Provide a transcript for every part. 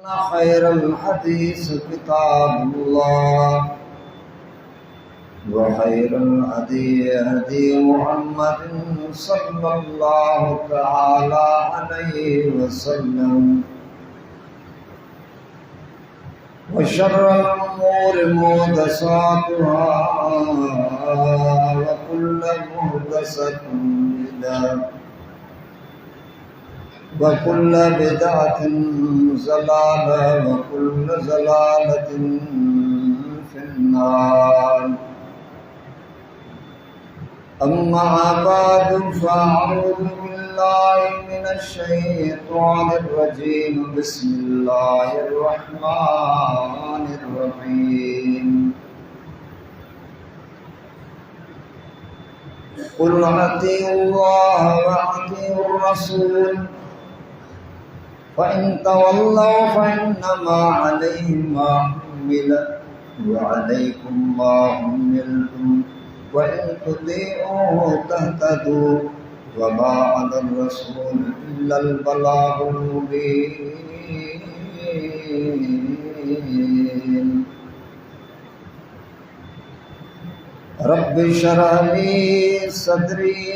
خير الحديث كتاب الله وخير الهدي هدي محمد صلى الله تعالى عليه وسلم وشر الأمور محدثاتها وكل محدثة بدعة وكل بدعة ضلالة وكل ضلالة في النار أما بعد فأعوذ بالله من الشيطان الرجيم بسم الله الرحمن الرحيم قل أطيعوا الله وأطيعوا الرسول فإن تولوا فإنما عليه ما حمل وعليكم ما حملتم وإن تطيعوه تهتدوا وما على الرسول إلا البلاغ المبين رب اشرح لي صدري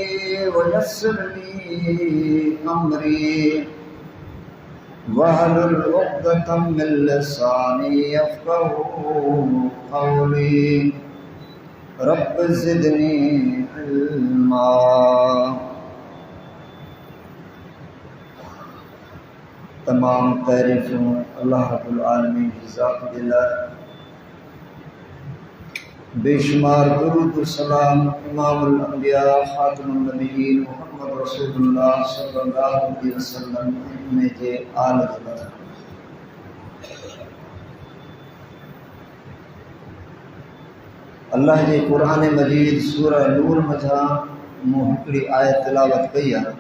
ويسر لي أمري واحلل عقدة من لساني يفقهوا قولي رب زدني علما तमाम तारीफ़ों अल्लाह रब्बुल आलमीन की ज़ात दिला बेशुमार दुरूद व सलाम इमामुल अंबिया खातमुन नबिय्यीन मुहम्मद रसूलुल्लाह सल्लल्लाहु अलैहि वसल्लम ने जे आल दिला अल्लाह जे कुरान मजीद सूरह नूर मजा मूं हिकिड़ी आयत तिलावत कई आहे।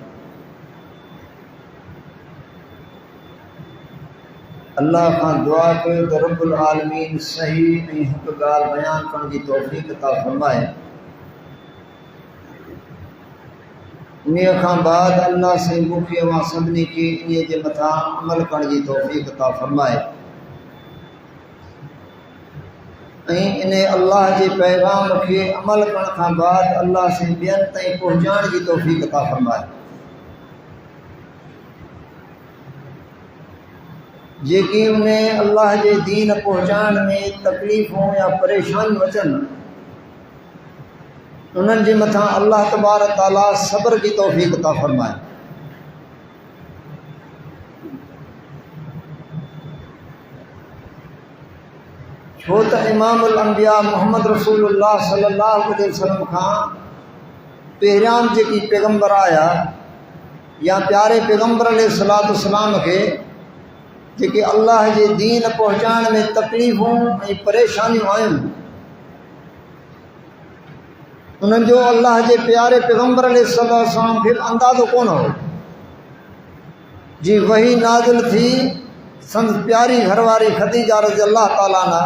अल्लाह खां दुआ कयो त रब्बुल आलमीन सही ऐं हक़ ॻाल्हि बयान करण जी तौफ़ीक़ अता फ़रमाए। उन्हीअ खां बाद अल्लाह से मूंखे अवां सभिनी खे इन्हीअ जे मथां अमल करण जी तौफ़ीक़ अता फ़रमाए ऐं इन अल्लाह जे पैगाम खे अमल करण खां बाद अल्लाह से ॿियनि ताईं पहुचाइण जी तौफ़ीक़ अता फ़रमाए। जेकी उन अल्लाह जे दीन पहुचाइण में तकलीफ़ूं या परेशानियूं अचनि उन्हनि जे मथां अल्लाह तबारक ताला सब्र जी तौफ़ीक़ अता फ़रमाए। छो त इमामुल अंबिया मुहम्मद रसूलुल्लाह सल्लल्लाहु अलैहि वसल्लम खां पहिरियां जेकी पैगम्बर आया या प्यारे पैगम्बर अलैहिस्सलातु वस्सलाम खे जेके अल्लाह जे दीन पहुचाइण में तकलीफ़ूं ऐं परेशानियूं आयूं उन्हनि जो अल्लाह जे प्यारे पैगम्बर अलैहिस्सलातु वस्सलाम खे अंदाज़ो कोन हो। जी वही नाज़िल थी संद प्यारी घरवारी ख़दीजा रज़ी अल्लाह ताला अन्हा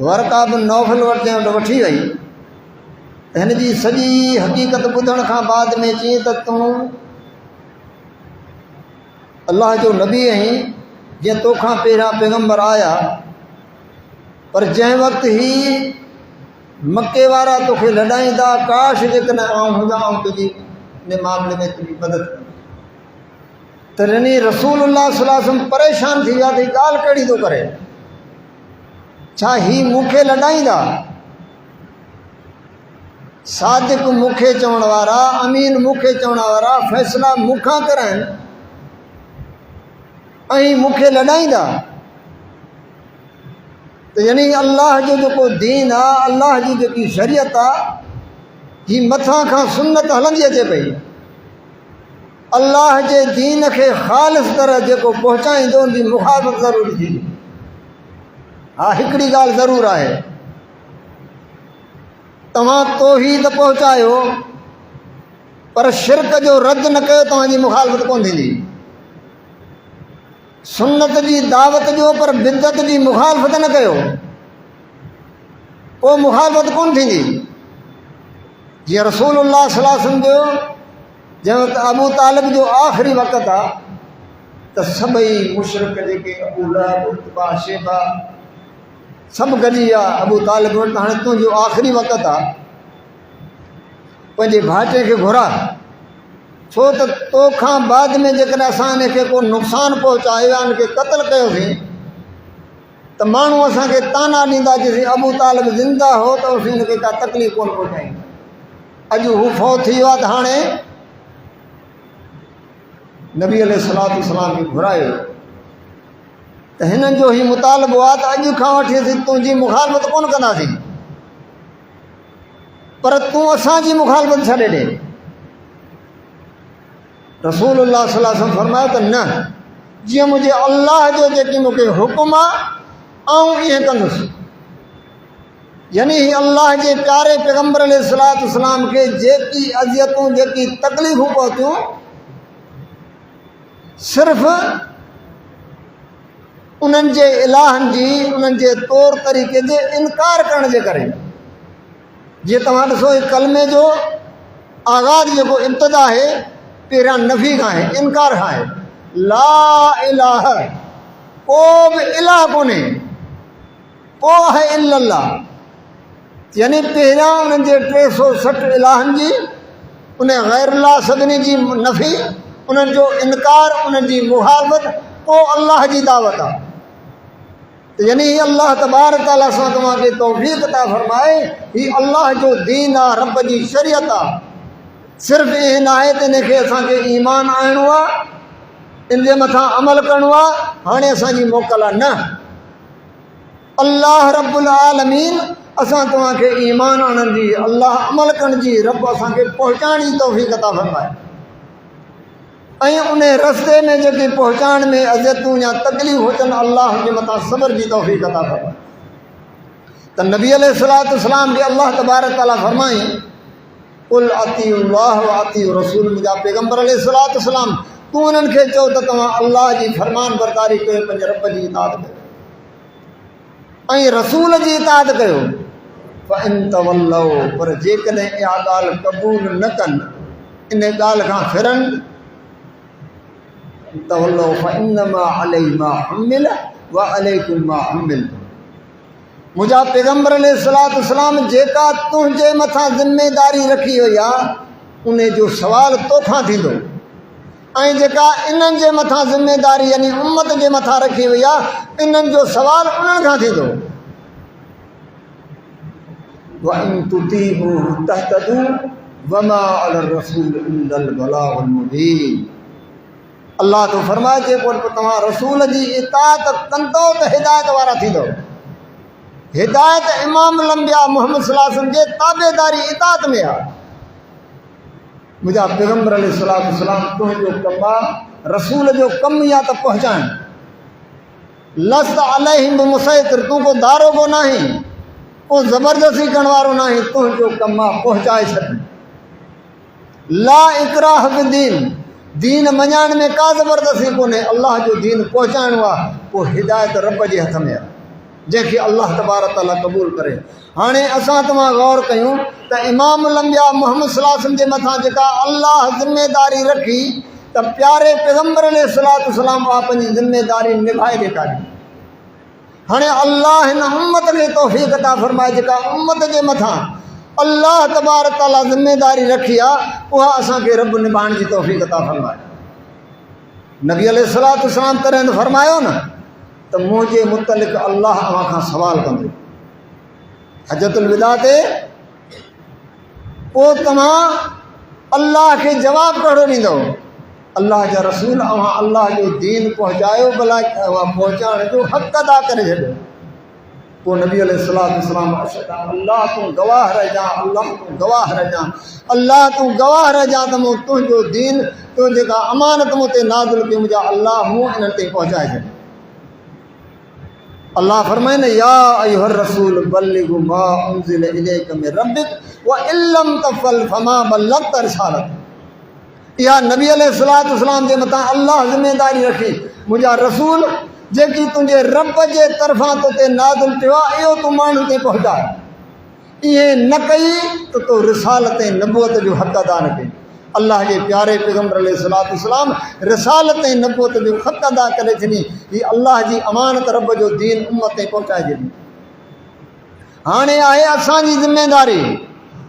वरक़ा बिन नौफ़ल वठी वई हिन जी सॼी हक़ीक़त ॿुधण खां बाद में चई त तूं अल्लाह जो नबी आहीं जीअं तोखां पहिरियां पैगम्बर आया पर जंहिं वक़्तु ही मके वारा तोखे लॾाईंदा काश जेकॾहिं आउं हुजां ऐं तुंहिंजी इन मामले में तुंहिंजी मदद त यानी रसूलुल्लाह सल्लल्लाहु अलैहि वसल्लम परेशान थी विया त ॻाल्हि कहिड़ी थो करे छा ही मूंखे लॾाईंदा सादिक मूंखे चवण वारा अमीन मूंखे चवण वारा फ़ैसिला मूंखां करनि ऐं मूंखे लॾाईंदा त यानी अल्लाह जो जेको दीन आहे अल्लाह जी जेकी शरीयत आहे ही मथां खां सुन्नत हलंदी अचे पई। अल्लाह जे दीन खे ख़ालिस तरह जेको पहुचाईंदो उनजी मुखालफ़त ज़रूरी थींदी। हा हिकिड़ी ॻाल्हि ज़रूरु आहे तव्हां तौहीद पहुचायो पर शिरक जो रद्द न कयो तव्हांजी मुखालफ़त कोन थींदी। सुन्नत जी दावत जो पर बिदत जी मुखालफ़त न कयो पोइ मुखालफ़त कोन थींदी। जीअं रसूलुल्लाह सल्लल्लाहु अलैहि वसल्लम जो जंहिं वक़्तु अबू तालिब जो आख़िरी वक़्तु आहे त त सभई मुशरिक जेके अबू लहब उतबा शेबा सभु गॾी विया अबू तालिब वटि। हाणे तुंहिंजो आख़िरी वक़्तु आहे, पंहिंजे भाइटे खे घुरा, छो त तोखां बाद में जेकॾहिं असां हिनखे को नुक़सानु पहुचायो या हिनखे क़तलु कयोसीं त माण्हू असांखे ताना ॾींदा जेसीं अबू तालिब ज़िंदा हो त असीं हिनखे का तकलीफ़ कोन पहुचाई। अॼु हू फ़ौत थी वियो आहे त हाणे नबी अलैहिस्सलातु वस्सलाम खे घुरायो त हिननि जो ही मुतालबो आहे त अॼु खां वठी असीं तुंहिंजी मुखालफ़त कोन कंदासीं, पर तूं असांजी मुखालफ़त छॾे ॾे। रसूलुल्लाह सल्लल्लाहु अलैहि वसल्लम फरमायो त न, जीअं मुंहिंजे अल्लाह जो जेकी मूंखे हुकुम आहे आऊं ईअं कंदुसि। यानी ही अल्लाह जे प्यारे पैगम्बर अलैहिस्सलातु वस्सलाम खे जेकी अज़ियतूं जेकी तकलीफ़ूं पहुतियूं सिर्फ़ु उन्हनि जे इलाहनि जी उन्हनि जे तौर तरीक़े जे इनकार करण जे करे। जीअं तव्हां ॾिसो ही कलमे जो आगाज़ जेको इब्तिदा आहे पहिरियां नफ़ी खां आहे, इनकार खां आहे। ला इलाहा, को बि इलाह कोन्हे, को आहे इल्लल्लाह। यानी पहिरियां उन्हनि जे 360 इलाहनि जी उन गैरुल्लाह सभिनी जी नफ़ी, उन्हनि जो इनकार, उन्हनि जी मुखालफ़त, को अल्लाह जी दावत आहे। यानी ही अल्लाह तबारक तआला सां तव्हांखे तौफ़ीक़ अता फरमाए, ही अल्लाह जो दीन आहे, रब जी शरीयत आहे। सिर्फ़ु इहे न आहे त इनखे असांखे ईमान आणिणो आहे, इन जे मथां अमल करिणो आहे, हाणे असांजी मोकल आहे, न। अल्लाह रब्बुल आलमीन असां तव्हांखे ईमान आणण जी, अल्लाह अमल करण जी, रब असांखे पहुचाइण जी तौफ़ीक़ अता फरमाए। ऐं उन रस्ते में जेकी पहुचाइण में अज़ियतूं या तकलीफ़ अचनि, अल्लाह जे मथां सब्र जी तौफ़ीक़ अता फरमाए। त नबी अलैहिस्सलातु वस्सलाम खे अल्लाह तबारक तआला फरमाई, कुल अतीउल्लाह व अतीउ रसूल, मुंहिंजा पैगम्बर अलैहिस्सलातु वस्सलाम तूं उन्हनि खे चओ त तव्हां अल्लाह जी फरमान बरदारी कयो, पंहिंजे रब जी इताअत कयो ऐं रसूल जी इताअत कयो। फ़इन तवल्लौ, पर जेकॾहिं इहा ॻाल्हि क़बूल न कनि, इन ॻाल्हि खां फिरनि, तवल्लौ फ़इन्नमा अलैहि मा हुमिल व अलैकुम मा हुमिलतुम। मुंहिंजा पैगम्बर अलैहिस्सलातु वस्सलाम जेका तुंहिंजे मथां ज़िम्मेदारी रखी वई आहे उन जो सवाल तोखां थींदो, ऐं जेका इन्हनि जे मथां ज़िम्मेदारी यानी उम्मत जे मथां रखी वई आहे इन्हनि जो सवाल उन्हनि खां थींदो। व इन तुतीअूहु तहतदू वमा अलर रसूल इल्लल बलागुल मुबीन। अल्लाह तो फरमाए थो, पोइ तव्हां रसूल जी इताअत कंदो त हिदायत वारा थींदो। हिदायत इमाम लंबिया मुहम्मद सल्लल्लाहु अलैहि वसल्लम जे ताबेदारी इताअत में आहे। मुंहिंजा पैगम्बर अलैहिस्सलातु वस्सलाम तुंहिंजो कमु आहे, रसूल जो कमु या त पहुचाइण। लस्त अलैहिम बिमुसैतिर, तूं को दारोगो नाहीं, को ज़बरदस्ती करण वारो नाहीं, तुंहिंजो कमु आहे पहुचाए छॾ। ला इकराह फिद्दीन, दीन मञाइण में का ज़बरदस्ती कोन्हे, अल्लाह जो दीन पहुचाइणो आहे। पोइ हिदायत रब जे हथ में आहे, जंहिंखे अल्लाह तबारक तआला क़बूल करे। हाणे असां तव्हां गौर कयूं त इमाम लंबिया मुहम्मद सल्लल्लाहु अलैहि वसल्लम जे मथां जेका अल्लाह ज़िम्मेदारी रखी त प्यारे पैगम्बर अलैहिस्सलातु वस्सलाम उहा पंहिंजी ज़िम्मेदारी निभाए ॾेखारी। हाणे अल्लाह हिन उम्मत खे तौफ़ीक़ अता फरमाए, जेका उम्मत जे मथां अल्लाह तबारक तआला ज़िम्मेदारी रखी आहे उहा असांखे रब निभाइण जी तौफ़ीक़ अता फरमाए। नबी अलैहिस्सलातु वस्सलाम तॾहिं फरमायो न त मुंहिंजे मुतलिक़ अल्लाह अव्हां खां सवाल कंदो हजतुल विदा ते, पोइ तव्हां अल्लाह खे जवाबु कहिड़ो ॾींदव? अल्लाह जा रसूल अव्हां अल्लाह जो दीन पहुचायो, भला उहा पहुचाइण जो हक़ अदा करे छॾियो। पोइ नबी अलैहिस्सलातु वस्सलाम अल्लाह तूं गवाह रहिजां, अल्लाह तूं गवाह रहिजां, अल्लाह तूं गवाह रहिजां त मूं तुंहिंजो दीन, तूं जेका अमानत मूं ते नाज़िल कई, मुंहिंजा अल्लाह मूं इन्हनि ते पहुचाए छॾी। अल्लाह फरमाए न, या अय्युहर रसूल बल्लिग मा उनज़िल इलैका मिन रब्बिक व इल्लम तफ़अल फमा बल्लग़्त रिसालत। इहा नबी अलैहिस्सलातु वस्सलाम जे मथां अल्लाह ज़िम्मेदारी रखी, मुंहिंजा रसूल जेकी तुंहिंजे रब जे तरफ़ां तो ते नाज़िल थियो आहे इहो तूं माण्हू ते पहुचाए। इहे न कई त तो रिसालत ऐं नबूअत जो हक़ अदा न कई। अल्लाह के प्यारे पैगम्बर अलैहिस्सलाम रिसालत ऐं नबूवत जो ख़त अदा करे छॾी। ही अल्लाह जी अमानत रब जो दीन उम्मत ताईं पहुचाए छॾी। हाणे आहे असांजी ज़िम्मेदारी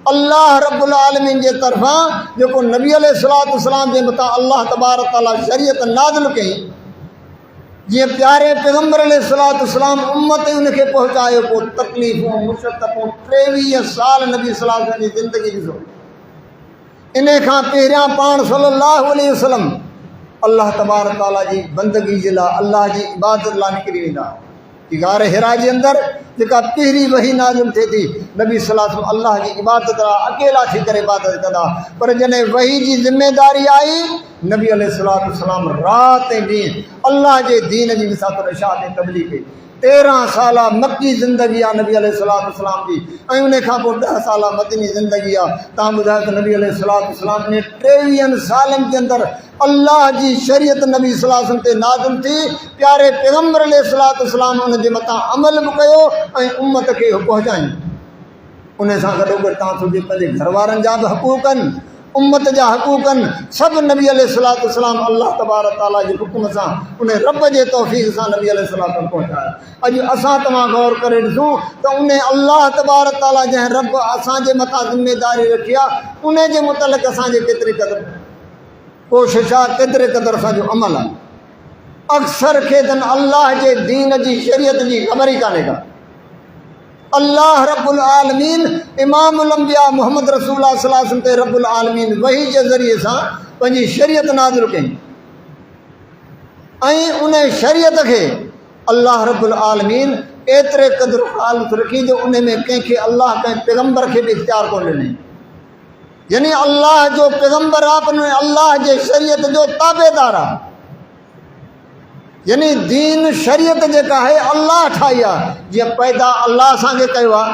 अल्लाह रब्बुल आलमीन जे तरफ़ां जेको नबी अलैहिस्सलाम जे मथां अल्लाह तबारक तआला शरीयत नाज़िल कई, जीअं प्यारे पैगम्बर अलैहिस्सलाम उम्मत उनखे पहुचायो, पोइ तकलीफ़ूं मुशक़तूं 23 साल नबी सल्लल्लाहु अलैहि वसल्लम जी ज़िंदगी ॾिसो। इन खां पहिरियां पाण सल्लल्लाहु अलैहि वसल्लम अल्लाह तबारक तआला जी बंदगी जे लाइ अल्लाह जी इबादत लाइ निकिरी वेंदा। कि गार हिरा जे अंदरि जेका पहिरीं वही नाज़िल थिए थी, नबी सल्लल्लाहु अलैहि वसल्लम अल्लाह जी इबादत लाइ अकेला थी करे इबादत कंदा। पर जॾहिं वही जी ज़िम्मेदारी आई, नबी अलैहिस्सलाम राति ऐं ॾींहुं अल्लाह जे दीन जी विसात इशाअत ऐं तबलीग कई। 13 साल मक्की ज़िंदगी आहे नबी अलैहिस्सलाम जी, ऐं उन खां पोइ 10 साल मदनी ज़िंदगी आहे। तव्हां ॿुधायो त नबी अलैहिस्सलाम ने 23 सालनि जे अंदरि अल्लाह जी शरीयत नबी सल्लल्लाहु अलैहि वसल्लम ते नाज़िल थी। प्यारे पैगम्बर अलैहिस्सलाम उन जे मथां अमल बि कयो ऐं उम्मत खे पहुचायूं। उन सां गॾोगॾु तव्हां सोचे पंहिंजे घर वारनि जा बि हक़ूक़ आहिनि, उम्मत जा हक़ूक़ आहिनि, सभु नबी अलैहिस्सलाम अल्लाह तबारक तआला जे हुकुम सां उन रब जे तौफ़ीक़ सां नबी अलैहिस्सलाम पहुचाया। अॼु असां तव्हां गौर करे ॾिसूं त उन अल्लाह तबारक तआला जंहिं रब असांजे मथां ज़िम्मेदारी रखी आहे, उन जे मुतलिक़ असांजे केतिरे क़दुरु कोशिशि आहे, केतिरे क़दुरु असांजो अमल आहे। अक्सर खे त अल्लाह जे दीन जी शरीयत जी ख़बर ई कान्हे का। अल्लाह रब्बुल आलमीन इमामुल अंबिया मोहम्मद रसूलुल्लाह सल्लल्लाहु अलैहि वसल्लम ते रब्बुल आलमीन वही जे ज़रिए सां पंहिंजी शरीयत नाज़िल कई, ऐं उन शरीयत खे अल्लाह रब्बुल आलमीन एतिरे क़दुरु ख़ालिस रखी जो उन में कंहिंखे अल्लाह कंहिं पैगम्बर खे बि इख़्तियार कोन ॾिनई। यानी अल्लाह जो पैगम्बर आहे, पर अल्लाह जे शरीयत जो ताबेदार आहे। यानी दीन शरीयत जेका आहे अल्लाह ठाही आहे। जीअं पैदा अल्लाह असांखे कयो आहे,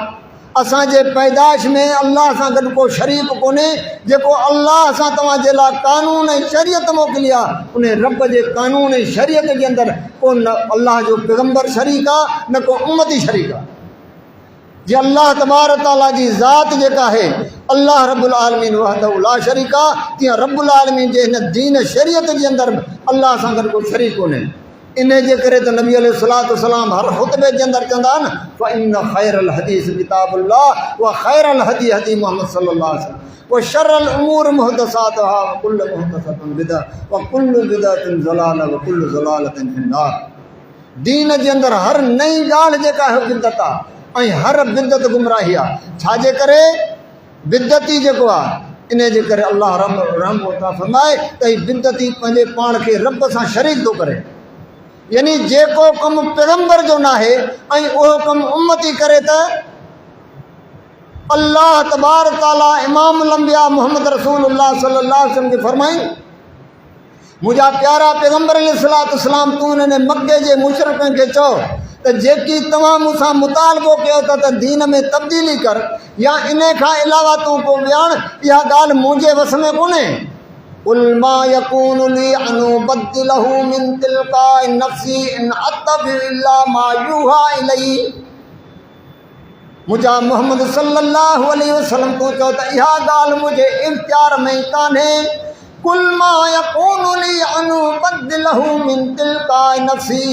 असांजे पैदाइश में अल्लाह सां गॾु को शरीक कोन्हे। जेको अल्लाह सां तव्हांजे लाइ कानून ऐं शरीयत मोकिली आहे, उन रब जे कानून ऐं शरीयत जे अंदरि को न अल्लाह जो पैगम्बर शरीक आहे, न को उम्मती शरीक आहे। जीअं अल्लाह तबारक तआला जी ज़ात जेका आहे अल्लाह रब्बुल आलमीन वहदहु ला शरीक आहे, तीअं रब्बुल आलमीन जे हिन दीन शरीयत जे अंदरि अल्लाह सां गॾु को शरीक कोन्हे। इन जे करे त नबी अलैहिस्सलाम हर ख़ुतबे जे अंदरि चवंदा आहिनि फ़इन ख़ैरल हदीस किताबुल्लाह व ख़ैरल हदी हदी मुहम्मद सल्लल्लाहु अलैहि वसल्लम व शर्रल उमूर मुहदसातुहा व कुल्लु मुहदसतिन बिदअ व कुल्लु बिदअतिन ज़लाला व कुल्लु ज़लालतिन फिन्नार। दीन जे अंदरि हर नई ॻाल्हि जेका आहे बिदअत आहे, ऐं हर बिदअत गुमराही आहे। छाजे करे? बिदअती जेको आहे, इन जे करे अल्लाह रहम फरमाए त हीअ बिदअती पंहिंजे पाण खे रब सां शरीक थो करे। यानी जेको कमु पैगम्बर जो न आहे ऐं उहो कमु उम्मती करे त अल्लाह तबारक तआला इमामुल अंबिया मोहम्मद रसूलुल्लाह सल्लल्लाहु अलैहि वसल्लम खे फरमाई, मुंहिंजा प्यारा पैगम्बर अलैहिस्सलाम तूं हिन मके जे मुशरिकनि खे चओ त जेकी तव्हां मूंसां मुतालबो कयो था त दीन में तब्दीली कर, या इन खां अलावा तूं को ॼाण, इहा ॻाल्हि मुंहिंजे वस में कोन्हे। कुल मा यकूनु ली अन उबद्दिलहु मिन तिलकाइ नफ्सी इन अत्तबिउ इल्ला मा यूहा इलैहि। मुंहिंजा मोहम्मद सल्लल्लाहु अलैहि वसल्लम तूं चओ त इहा ॻाल्हि मुंहिंजे इख़्तियार में ई कान्हे। कुल मा यकूनु ली अन उबद्दिलहु मिन तिलकाइ नफ्सी,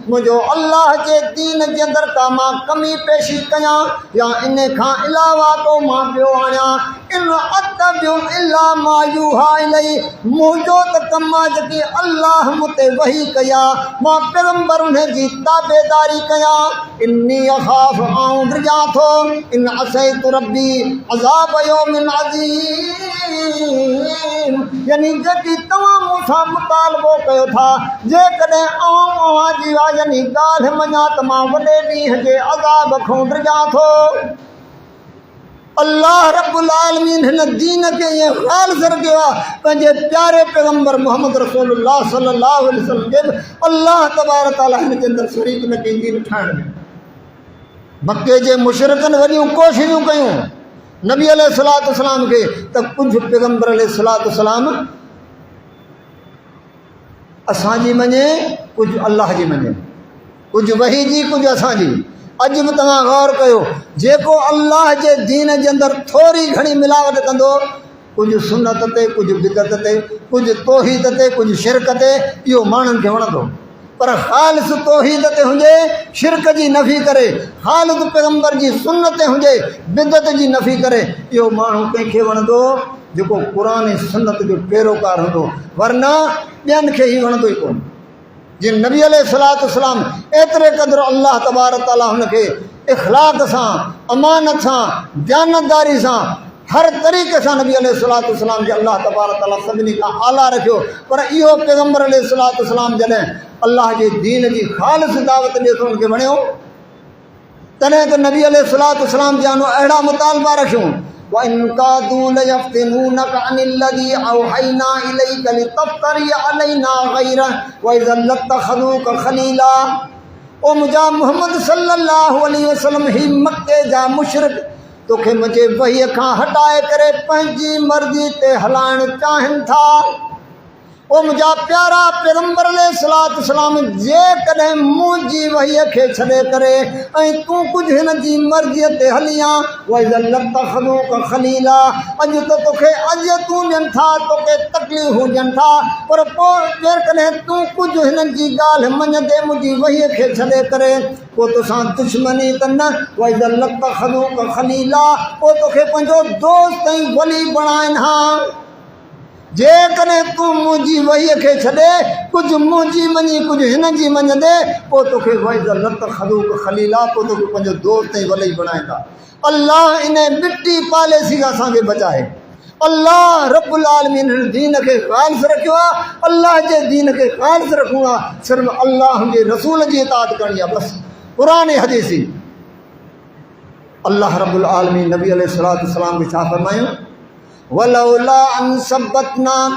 मुंहिंजो अल्लाह जे दीन जे अंदरि का मां कमी पेशी कयां या इन खां अलावा को मां ॿियो आहियां, इन अत्तबिउ इल्ला मा यूहा इलैहि, मुंहिंजो त कमु आहे जेकी अल्लाह मूं ते वही कया, मां पैगम्बर उन जी ताबेदारी कयां। इन्नी अख़ाफ़ु आऊं डिॼां थो इन असैतु रब्बी अज़ाब यौमिन अज़ीम। यानी जेकी तव्हां मूंसां मुतालबो कयो था, जेकॾहिं अव्हां जी यानी ॻाल्हि मञा त मां वॾे ॾींहं जे अज़ाब खां डिॼां थो। अल्लाह रब्बुल आलमीन हिन दीन खे ईअं ख़ालिस रखियो आहे, पंहिंजे प्यारे पैगम्बर मोहम्मद रसूलुल्लाह सल्लल्लाहु अलैहि वसल्लम खे अल्लाह तबारक तआला हिन जे अंदरि शरीक न कई दीन ठाहिण में। मके जे मुशरिकनि वॾियूं कोशिशूं कयूं नबी अलैहिस्सलाम खे त कुझु पैगम्बर अलैहिस्सलाम असांजी मञे, कुझु अल्लाह जी मञे, कुझु वही जी, कुझु असांजी। अॼु बि तव्हां गौर कयो, जेको अल्लाह जे दीन जे अंदरि थोरी घणी मिलावट कंदो कुछ सुन्नत ते, कुछ बिदत ते, कुछ तौहीद ते, कुछ शिरक ते, इहो माण्हुनि खे वणंदो। पर ख़ालिस तौहीद ते हुजे, शिरक जी नफ़ी करे, ख़ालिस पैगंबर जी सुन्नत ते हुजे, बिदत जी नफ़ी करे, इहो माण्हू कंहिंखे वणंदो जेको क़ुर ऐं सुन्नत जो पैरोकार हूंदो, वरना ॿियनि खे ई वणंदो ई कोन। जीअं नबी अलैहिस्सलाम एतिरे क़दुरु अल्लाह तबारक ताला हुनखे इख़लाक़ सां, अमानत सां, दयानतदारी सां, हर तरीक़े सां नबी अलैहिस्सलाम खे अल्लाह तबारक ताला सभिनी खां आला रखियो। पर इहो पैगंबर अलैहिस्सलाम जॾहिं अल्लाह जे दीन जी ख़ालिस दावत ॾिए थो हुनखे वणियो, तॾहिं त नबी अलैहिस्सलाम जा अहिड़ा मुतालबा रखियूं وَإِنْ كَادُوا لَيَفْتِنُونَكَ عَنِ الَّذِي أَوْحَيْنَا إِلَيْكَ لِتَفْتَرِيَ عَلَيْنَا غَيْرَهُ وَإِذًا لَاتَّخَذُوكَ خَلِيلًا। ओ मुंहिंजा मोहम्मद सल्लल्लाहु अलैहि वसल्लम ही मके जा मुशरिक तोखे मुंहिंजे वहीअ खां हटाए करे पंहिंजी मर्ज़ी ते हलाइणु चाहिनि था। ओ मुंहिंजा प्यारा पैगंबर अलैहिस्सलाम जेकॾहिं मुंहिंजी वहीअ खे छॾे करे ऐं तूं कुझु हिन जी मर्ज़ीअ ते हलियां, वइज़ल्लतखलूक खलीला, अॼु त तोखे अज़ियतूं ॾियनि था, तोखे तकलीफ़ूं ॾियनि था, पर पोइ जेकॾहिं तूं कुझु हिननि जी ॻाल्हि मञंदे मुंहिंजी वहीअ खे छॾे करे पोइ तोसां दुश्मनी त न, वइज़ल्लतखलूक खलीला, पोइ तोखे पंहिंजो दोस्त ऐं वली बणाइनि हा। जेकॾहिं तूं मुंहिंजी वहीअ खे छॾे कुझु मुंहिंजी मञी कुझु हिन जी मञंदे पोइ तोखे वइज़ल्लतखलूक खलीला, पोइ तोखे पंहिंजो दोस्त ऐं वली बणाईंदा। अल्लाह इन मिटी पॉलिसी खां असांखे बचाए। अल्लाह रब्बुल आलमीन हिन दीन खे ख़ालिस रखियो आहे। अल्लाह जे दीन खे ख़ालिस रखिणो आहे, सिर्फ़ु अल्लाह जे रसूल जी इताअत करणी आहे, बसि क़ुर हदीसी। अल्लाह रब्बुल आलमीन नबी अलैहिस्सलाम खे छा फरमायूं, वलौला अन सब्बतनाक,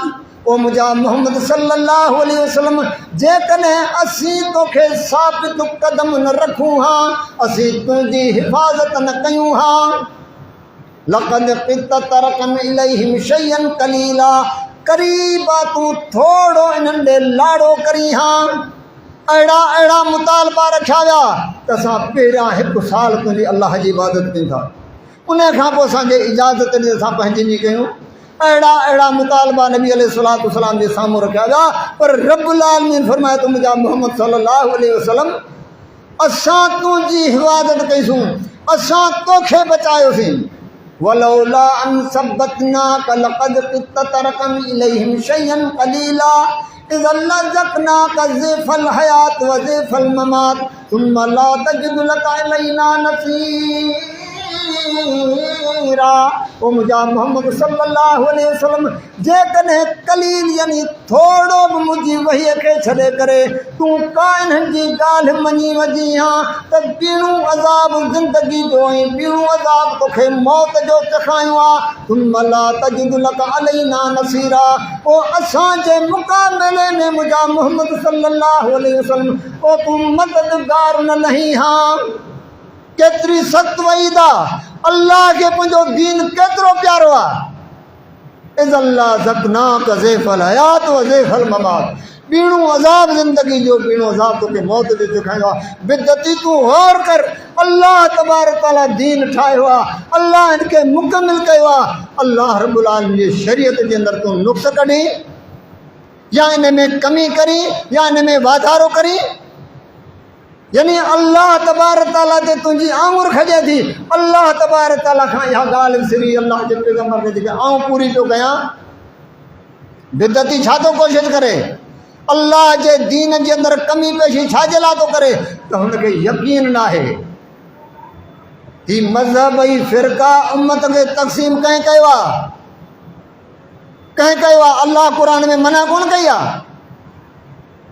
ओ मुंहिंजा मोहम्मद सल्लल्लाहु अलैहि वसल्लम जेकॾहिं असीं तोखे साबित क़दम न रखूं हा, असीं तुंहिंजी हिफ़ाज़त न कयूं हा, लक़द क़िततरकन इलैहिम शयन कलीला, क़रीबा तूं थोरो इन्हनि ॾे लाड़ो करी हा। अहिड़ा अहिड़ा मुतालबा रखिया विया त असां पहिरियां 1 साल तुंहिंजी अल्लाह जी इबादत कयूं था, उन खां पोइ असांखे इजाज़त ॾिनी असां पंहिंजी जी कयूं। अहिड़ा अहिड़ा मुतालबा नबी अलैहिस्सलाम जे साम्हूं रखिया विया, पर रब्बुल आलमीन फरमाए तो मुंहिंजा मोहम्मद सल्लल्लाहु अलैहि वसल्लम असां तुंहिंजी हिफ़ाज़त कईसूं, असां तोखे बचायोसीं। वलौला अन सब्बतनाक लक़द क़िततरकन इलैहिम शयन कलीला इज़ लज़क़नाक ज़िफ़ल हयात व ज़िफ़ल ममात सुम्मा ला तजिद लक अलैना नसीरा। ओ मुंहिंजा मोहम्मद सल्लल्लाहु अलैहि वसल्लम जेकॾहिं कलील यानी थोरो बि मुंहिंजी वहीअ खे छॾे करे तूं का इन्हनि जी ॻाल्हि मञी वञी हा त ॿीणो अज़ाब ज़िंदगी जो ऐं ॿीणो अज़ाब तोखे मौत जो चखायूं आहे। सुम्मा ला तजिद लक अलैना नसीरा, पोइ असांजे मुक़ाबले में मुंहिंजा मोहम्मद सल्लल्लाहु अलैहि वसल्लम पोइ तूं मददगार न लही हा। केतिरी सख़्त वईद आहे, अल्लाह खे पंहिंजो दीन केतिरो प्यारो आहे। इज़ल्ला ज़क़नाक ज़ैफ़ल हयात व ज़ैफ़ल ममात, ॿीणो अज़ाब ज़िंदगी जो, ॿीणो अज़ाब तोखे मौत जो चखाइणो आहे। बिदती तूं गौर कर, अल्लाह तबारक ताला दीन ठाहियो आहे, अल्लाह हिनखे मुकमिल कयो आहे। अल्लाह रब्बुल आलमीन जी शरीयत जे अंदरि तूं नुक़्स कढी या इन में कमी करी या इन में वाधारो करी, यानी अल्लाह तबारक ताला ते तुंहिंजी आङुर खजे थी। अल्लाह तबारक ताला खां इहा ॻाल्हि विसरी अल्लाह जे पैगंबर खे जेके आऊं पूरी पियो कयां। बिदती छा थो कोशिशि करे, अल्लाह जे दीन जे अंदरि कमी पेशी छाजे लाइ थो करे त हुनखे यकीन न आहे ही मज़हब ऐं फ़िरका उम्मत खे तक़सीम कंहिं कयो आहे, कंहिं कयो आहे। अल्लाह क़ुर में मना कोन कई आहे,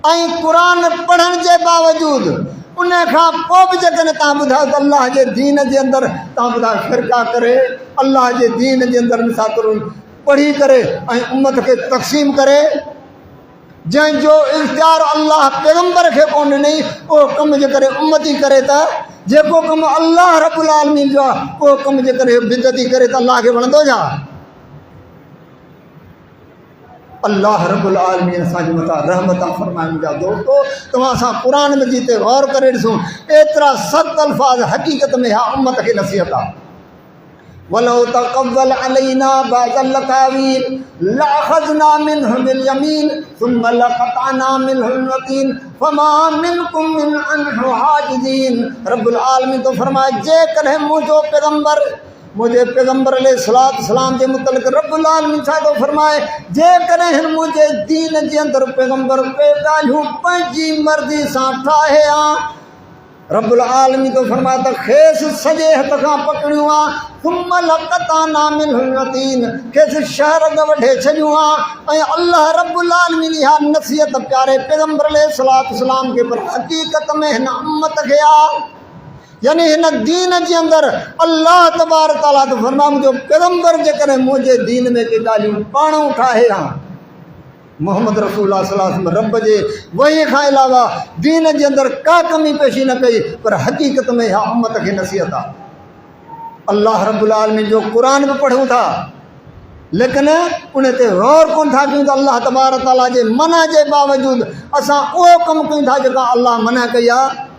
ऐं क़ुर पढ़ण जे बावजूदि उन खां पोइ बि जेकॾहिं तव्हां ॿुधायो त अल्लाह जे दीन जे अंदरि तव्हां ॿुधायो फ़िरका करे अल्लाह जे दीन जे अंदरि मिसाल तौरु पढ़ी करे ऐं उम्मत खे तक़सीम करे, जंहिंजो इख़्तियार अल्लाह पैगंबर खे कोन ॾिनई उहो कमु जे करे उम्मती करे त जेको कमु अल्लाह रब्बुल आलमीन जो आहे उहो कमु जे करे बिदती करे त अल्लाह खे वणंदो छा। अल्लाह रब्बुल आलमीन असांजे मथां रहमत फरमाए। मुंहिंजा दोस्तो तव्हां सां क़ुर मजीद ते गौर करे ॾिसूं, एतिरा सख़्त अल्फाज़ हक़ीक़त में हा उम्मत खे नसीहत आहे। वलो तक़व्वल अलैना बअज़ल अक़ावील लअख़ज़ना मिन्हु बिल-यमीन सुम्मा लक़तअना मिन्हुल वतीन फमा मिनकुम मिन अन्हु हाजिज़ीन। रब्बुल आलमीन तो फरमाए जे करे मुझो पैगंबर मुझे पैगंबर अलैहिस्सलाम जे मुतलक रब्बुल आलमीन छा तो फरमाए जे करे मुझे दीन जे अंदर पैगंबर पे ॻाल्हियूं पंहिंजी मर्ज़ी सां ठाहे आ। रब्बुल आलमीन तो फरमाता खेस सजे हथ खां पकड़ियूं आ सुम्मा लक़तअना मिन्हुल वतीन खेस शहर द वढे छॾियूं आ। ऐं अल्लाह रब्बुल आलमीन इहा नसीहत प्यारे पैगंबर अलैहिस्सलाम के पर हक़ीक़त में हिन उम्मत खे आ, यानी हिन दीन जे अंदर अल्लाह तबारक तआला तो फरमा मुंहिंजो पैगंबर जेकॾहिं मुंहिंजे दीन में के ॻाल्हियूं पाण ठाहे हा मोहम्मद रसूलुल्लाह सल्लल्लाहु अलैहि वसल्लम रब जे वही खां अलावा दीन जे अंदर का कमी पेशी न कई, पर हक़ीक़त में इहा उम्मत खे नसीहत आहे। अल्लाह रब्बुल आलमीन जो क़ुरान भी पढ़ूं था लेकिन उन ते गौर कोन था कयूं त अल्लाह तबारक तआला जे मना जे बावजूद असां उहो कमु कयूं था जेका अल्लाह मना कई आहे।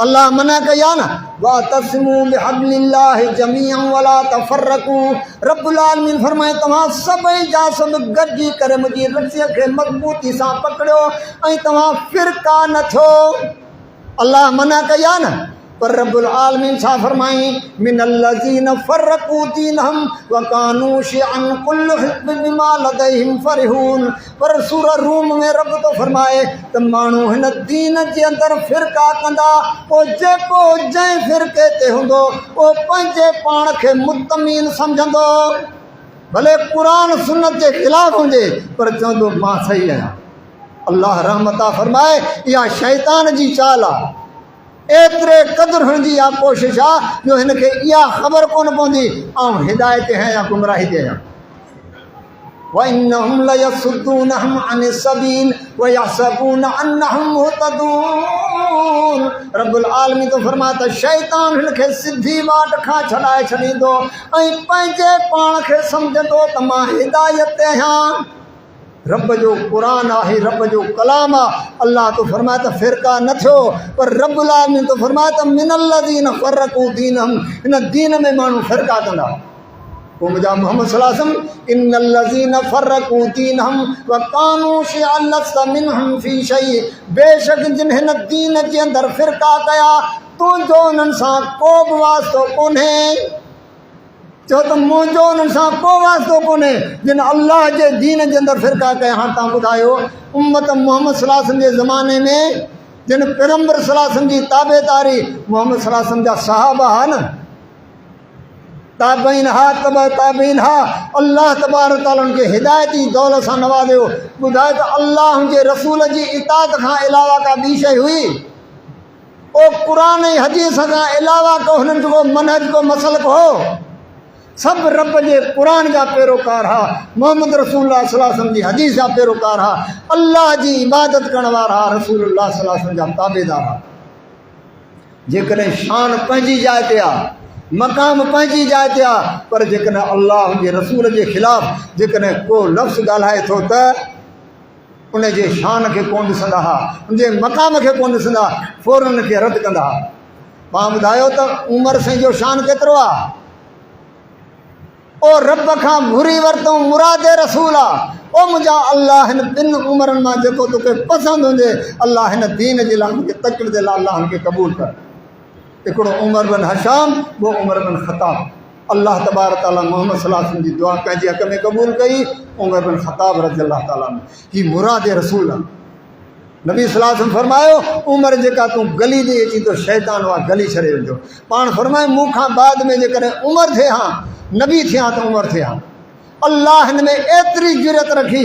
अल्लाह मना कई आहे न वातसिमू बिहब्लिल्लाहि जमीअन वला तफर्रकू। रब्बुल आलमीन फरमाए तव्हां सभई जा सभु गॾिजी करे मुंहिंजी रस्सीअ खे मज़बूती सां पकड़ियो ऐं तव्हां फिरका न थियो। अल्लाह मना कई आहे न, पर रब्बुल आलमीन छा फरमाई मिनल्लज़ीन फर्रकू दीनहुम व कानू शिअन कुल्लु हिज़्बिन बिमा लदैहिम फरिहून। पर सूरह रूम में रब तो फरमाए त माण्हू हिन दीन जे अंदरि फिरका कंदा पोइ जेको जंहिं फिरके ते हूंदो उहो पंहिंजे पाण खे मुतमीन सम्झंदो, भले क़ुरान सुन्नत जे ख़िलाफ़ हुजे पर चवंदो मां सही आहियां। अल्लाह रहमता फरमाए इहा शैतान जी चाल आहे। एतिरे क़दुरु हुनजी इहा कोशिशि आहे जो हिनखे इहा ख़बर कोन पवंदी ऐं हिदायत आहियां या गुमराही ते आहियां। वइन्नहुम लयसुद्दूनहुम अनिस्सबील वयहसबून अन्नहुम मुहतदून। रब्बुल आलमीन तो फरमाता शैतान हिनखे सिधी वाट खां छॾाए छॾींदो ऐं पंहिंजे पाण खे सम्झंदो त मां हिदायत ते आहियां। रब जो क़ुरान आहे, रब जो कलाम आहे। अल्लाह तो फरमाए त फिरका न थियो, पर रब्बुल आलमीन तो फरमाए त मिनल्लज़ीन फर्रकू दीनहुम हिन दीन में माण्हू फिरका कंदा। पोइ मुंहिंजा मोहम्मद सल्लल्लाहु अलैहि वसल्लम इन्नल्लज़ीन फर्रकू दीनहुम व कानू शिअन लस्ता मिनहुम फी शै। बेशक जिन हिन दीन जे अंदरि फिरका कया तुंहिंजो उन्हनि सां को बि वास्तो कोन्हे। चओ त मुंहिंजो उन्हनि सां को वास्तो कोन्हे जिन अल्लाह जे दीन जे अंदरि फिरका कया। हाणे तव्हां ॿुधायो उम्मत मोहम्मद सल्लल्लाहु अलैहि वसल्लम जे ज़माने में जिन पैगंबर सल्लल्लाहु अलैहि वसल्लम जी ताबेदारी मोहम्मद सल्लल्लाहु अलैहि वसल्लम जा सहाबा हा न, ताबईन हा, तबा ताबईन हा। अल्लाह तबारक तआला उनखे हिदायती दौलत सां नवाज़ियो। ॿुधाए त अल्लाह जे रसूल जी इताअत खां अलावा का ॿी शइ हुई? ओ क़ुरान ऐं हदीस खां अलावा को हुननि जो मनहज को मसलक हो? सभु रब जे क़ुरान जा पैरोकार हा, मोहम्मद रसूलुल्लाह सल्लल्लाहु अलैहि वसल्लम जी हदीस जा पैरोकार हा, अल्लाह जी इबादत करण वारा रसूलुल्लाह सल्लल्लाहु अलैहि वसल्लम जा ताबेदार हा। जेकॾहिं शान पंहिंजी जाइ ते आहे, मक़ाम पंहिंजी जाइ ते आहे, पर जेकॾहिं अल्लाह जे रसूल जे ख़िलाफ़ जेकॾहिं को लफ़्ज़ ॻाल्हाए थो त उन जे शान खे कोन ॾिसंदा हुआ, उन जे मक़ाम खे कोन ॾिसंदा, फ़ौरन खे रद्द कंदा हुआ। पाण ॿुधायो त उमर साईं जो शान केतिरो आहे? ओ रब खां घुरी वरितऊं मुरादे रसूल आहे। ओ मुंहिंजा अल्लाह हिन ॿिनि उमिरनि मां जेको तोखे पसंदि हुजे अल्लाह हिन दीन जे लाइ हुनखे तकड़ जे लाइ अल्लाह हुनखे क़बूल कर। हिकिड़ो उमर बिन हशाम, ॿियो उमर बिन ख़त्ताब। अल्लाह तबारक तआला मोहम्मद सल्लल्लाहु अलैहि वसल्लम जी दुआ पंहिंजे हक़ में क़बूल कई। उमर बिन ख़त्ताब रज़ियल्लाहु ताला ही मुरादे रसूल आहे। नबी सल्लल्लाहु अलैहि वसल्लम फरमायो उमर जेका तूं गली ॾे अची तो शैतान उहा गली छॾे वेंदो। पाण फरमाए मूंखां बाद में जेकॾहिं उमर थिए हा नबी थिया त उमर थिया। अल्लाह हिन में एतिरी जुरत रखी